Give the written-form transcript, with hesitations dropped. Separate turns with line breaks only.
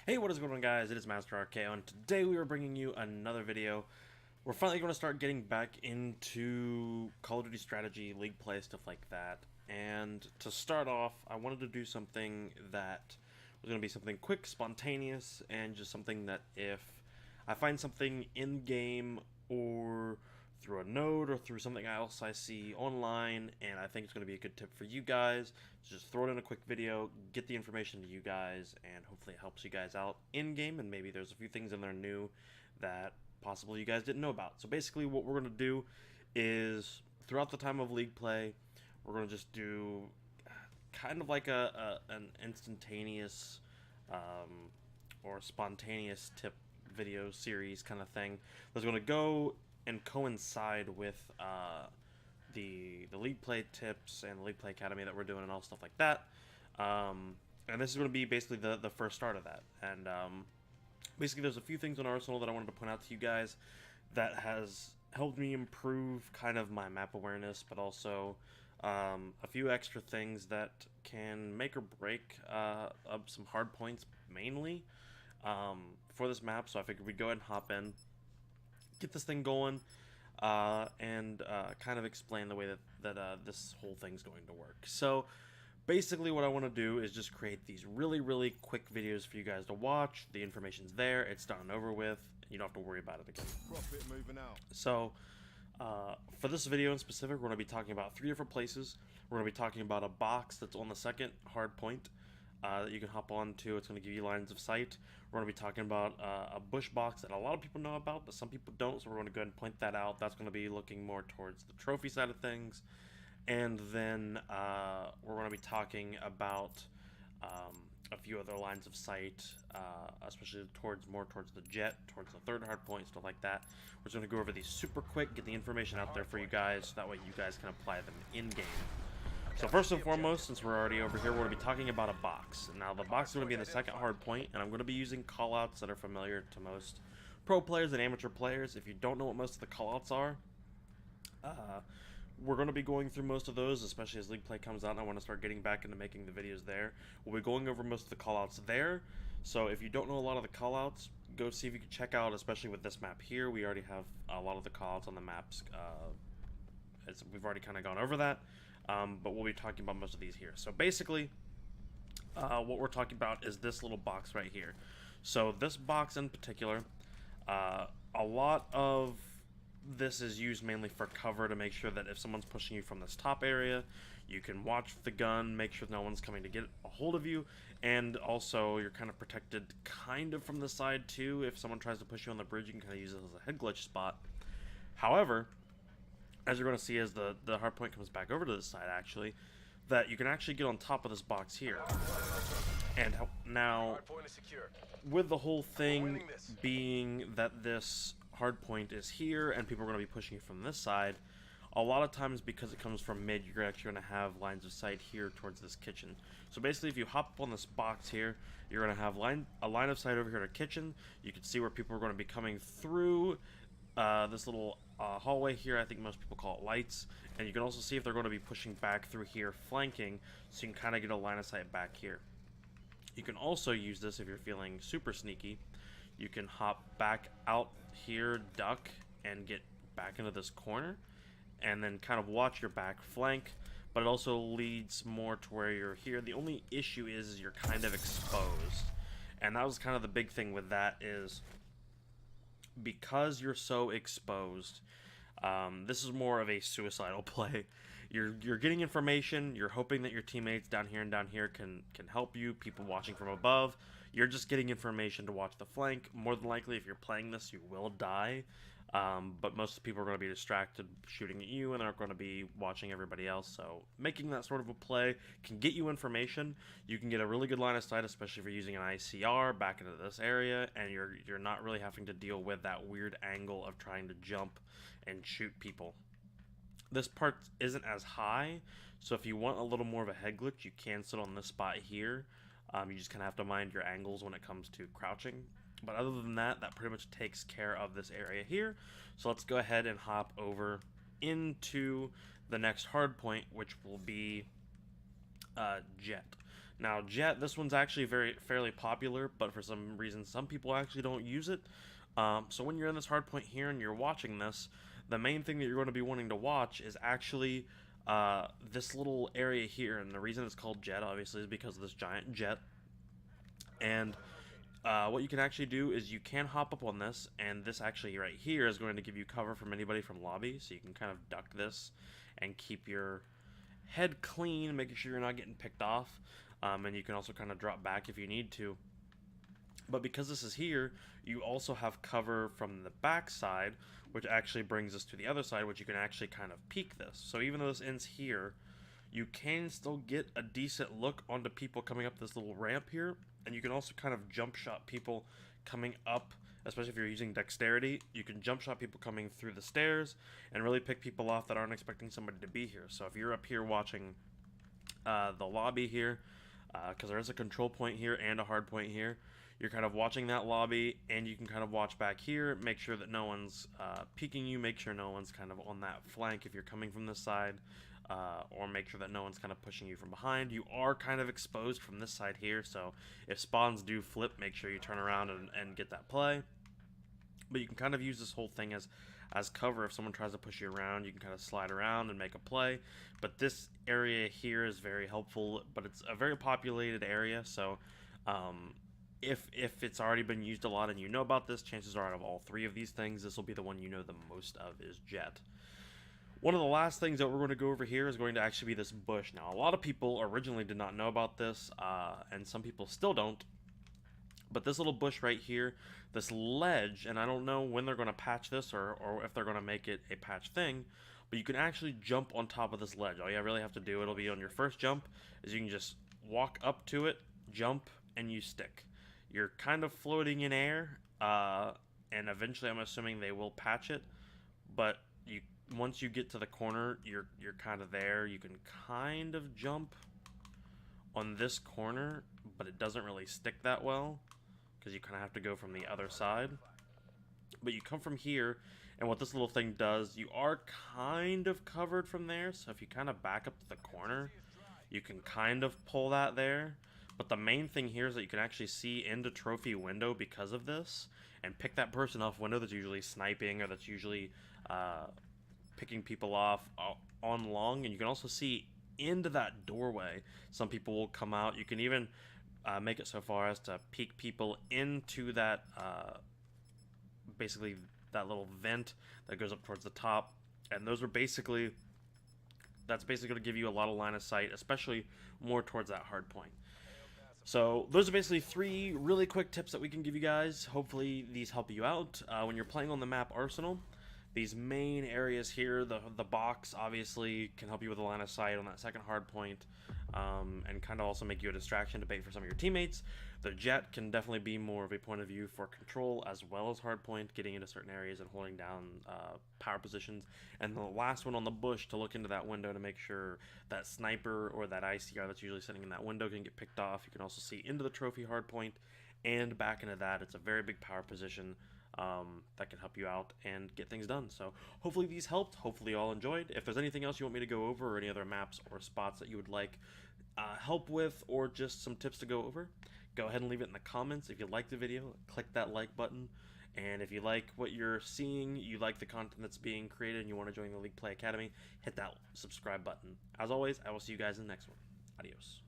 Hey, what is going on, guys? It is Master RKO, and today we are bringing you another video. We're finally going to start getting back into Call of Duty strategy, league play, stuff like that. And to start off, I wanted to do something that was going to be something quick, spontaneous, and just something that if I find something in-game or through a note or through something else I see online and I think it's going to be a good tip for you guys, so just throw it in a quick video, get the information to you guys, and hopefully it helps you guys out in game, and maybe there's a few things in there new that possibly you guys didn't know about. So basically what we're going to do is throughout the time of league play, we're going to just do kind of like an instantaneous or spontaneous tip video series kind of thing that's going to go and coincide with the league play tips and the league play academy that we're doing and all stuff like that. And this is going to be basically the first start of that. And basically, there's a few things in Arsenal that I wanted to point out to you guys that has helped me improve kind of my map awareness, but also a few extra things that can make or break up some hard points mainly for this map. So I figured we'd go ahead and hop in, get this thing going, and kind of explain the way that this whole thing's going to work. So basically what I want to do is just create these really quick videos for you guys to watch. The information's there, it's done and over with, you don't have to worry about it again.
Profit moving out.
So for this video in specific, we're going to be talking about 3 different places. We're going to be talking about a box that's on the second hard point that you can hop onto. It's going to give you lines of sight. We're going to be talking about a bush box that a lot of people know about, but some people don't, so we're going to go ahead and point that out. That's going to be looking more towards the trophy side of things. And then we're going to be talking about a few other lines of sight, especially more towards the jet, towards the third hard point, stuff like that. We're just going to go over these super quick, get the information out there for you guys, so that way you guys can apply them in-game. So first and foremost, since we're already over here, we're going to be talking about a box. Now the box is going to be in the second hard point, and I'm going to be using callouts that are familiar to most pro players and amateur players. If you don't know what most of the callouts are, we're going to be going through most of those, especially as league play comes out and I want to start getting back into making the videos there. We'll be going over most of the callouts there. So if you don't know a lot of the callouts, go see if you can check out, especially with this map here. We already have a lot of the callouts on the maps. We've already kind of gone over that, but we'll be talking about most of these here. So basically, what we're talking about is this little box right here. So this box in particular, a lot of this is used mainly for cover, to make sure that if someone's pushing you from this top area, you can watch the gun, make sure no one's coming to get a hold of you, and also you're kind of protected kind of from the side too. If someone tries to push you on the bridge, you can kind of use it as a head glitch spot. However, as you're going to see as the hard point comes back over to this side, actually, that you can actually get on top of this box here. And now, with the whole thing being that this hard point is here and people are going to be pushing you from this side, a lot of times because it comes from mid, you're actually going to have lines of sight here towards this kitchen. So basically, if you hop up on this box here, you're going to have a line of sight over here to kitchen. You can see where people are going to be coming through this little hallway here. I think most people call it lights. And you can also see if they're going to be pushing back through here, flanking, so you can kind of get a line of sight back here. You can also use this if you're feeling super sneaky. You can hop back out here, duck, and get back into this corner, and then kind of watch your back flank, but it also leads more to where you're here. The only issue is you're kind of exposed, and that was kind of the big thing with that, is because you're so exposed, this is more of a suicidal play. You're getting information, you're hoping that your teammates down here and down here can help you, people watching from above. You're just getting information to watch the flank. More than likely, if you're playing this, you will die. But most of the people are going to be distracted shooting at you, and they're going to be watching everybody else. So making that sort of a play can get you information. You can get a really good line of sight, especially if you're using an ICR back into this area, and you're not really having to deal with that weird angle of trying to jump and shoot people. This part isn't as high, so if you want a little more of a head glitch, you can sit on this spot here. You just kind of have to mind your angles when it comes to crouching. But other than that, that pretty much takes care of this area here. So let's go ahead and hop over into the next hard point, which will be jet. Now, Jet, this one's actually fairly popular, but for some reason, some people actually don't use it. So when you're in this hard point here and you're watching this, the main thing that you're going to be wanting to watch is actually this little area here. And the reason it's called Jet, obviously, is because of this giant jet. And what you can actually do is you can hop up on this, and this actually right here is going to give you cover from anybody from lobby, so you can kind of duck this and keep your head clean, making sure you're not getting picked off. And you can also kind of drop back if you need to. But because this is here, you also have cover from the back side, which actually brings us to the other side, which you can actually kind of peek this. So even though this ends here, you can still get a decent look onto people coming up this little ramp here. And you can also kind of jump shot people coming up, especially if you're using dexterity. You can jump shot people coming through the stairs and really pick people off that aren't expecting somebody to be here. So if you're up here watching the lobby here, because there is a control point here and a hard point here, you're kind of watching that lobby, and you can kind of watch back here, make sure that no one's peeking you, make sure no one's kind of on that flank if you're coming from this side, or make sure that no one's kind of pushing you from behind. You are kind of exposed from this side here, so if spawns do flip, make sure you turn around and get that play. But you can kind of use this whole thing as cover. If someone tries to push you around, you can kind of slide around and make a play. But this area here is very helpful, but it's a very populated area, so if it's already been used a lot and you know about this, chances are out of all three of these things, this will be the one you know the most of, is Jet. One of the last things that we're going to go over here is going to actually be this bush. Now, a lot of people originally did not know about this, and some people still don't. But this little bush right here, this ledge, and I don't know when they're going to patch this or if they're going to make it a patch thing, but you can actually jump on top of this ledge. All you really have to do, it'll be on your first jump, is you can just walk up to it, jump, and you stick. You're kind of floating in air, and eventually I'm assuming they will patch it, but once you get to the corner, you're kind of there. You can kind of jump on this corner, but it doesn't really stick that well, because you kind of have to go from the other side. But you come from here, and what this little thing does, you are kind of covered from there, so if you kind of back up to the corner, you can kind of pull that there. But the main thing here is that you can actually see into trophy window because of this, and pick that person off window that's usually sniping, or that's usually picking people off on long. And you can also see into that doorway. Some people will come out. You can even make it so far as to peek people into that, basically that little vent that goes up towards the top. And that's basically going to give you a lot of line of sight, especially more towards that hard point. So those are basically 3 really quick tips that we can give you guys. Hopefully these help you out when you're playing on the map Arsenal. These main areas here, the box obviously can help you with a line of sight on that second hard point, and kind of also make you a distraction to bait for some of your teammates. The jet can definitely be more of a point of view for control as well as hard point, getting into certain areas and holding down power positions. And the last one on the bush to look into that window to make sure that sniper or that ICR that's usually sitting in that window can get picked off. You can also see into the trophy hard point and back into that. It's a very big power position that can help you out and get things done. So hopefully these helped. Hopefully you all enjoyed. If there's anything else you want me to go over, or any other maps or spots that you would like help with, or just some tips to go over, go ahead and leave it in the comments. If you like the video, click that like button. And if you like what you're seeing, you like the content that's being created, and you want to join the League Play Academy, hit that subscribe button. As always, I will see you guys in the next one. Adios.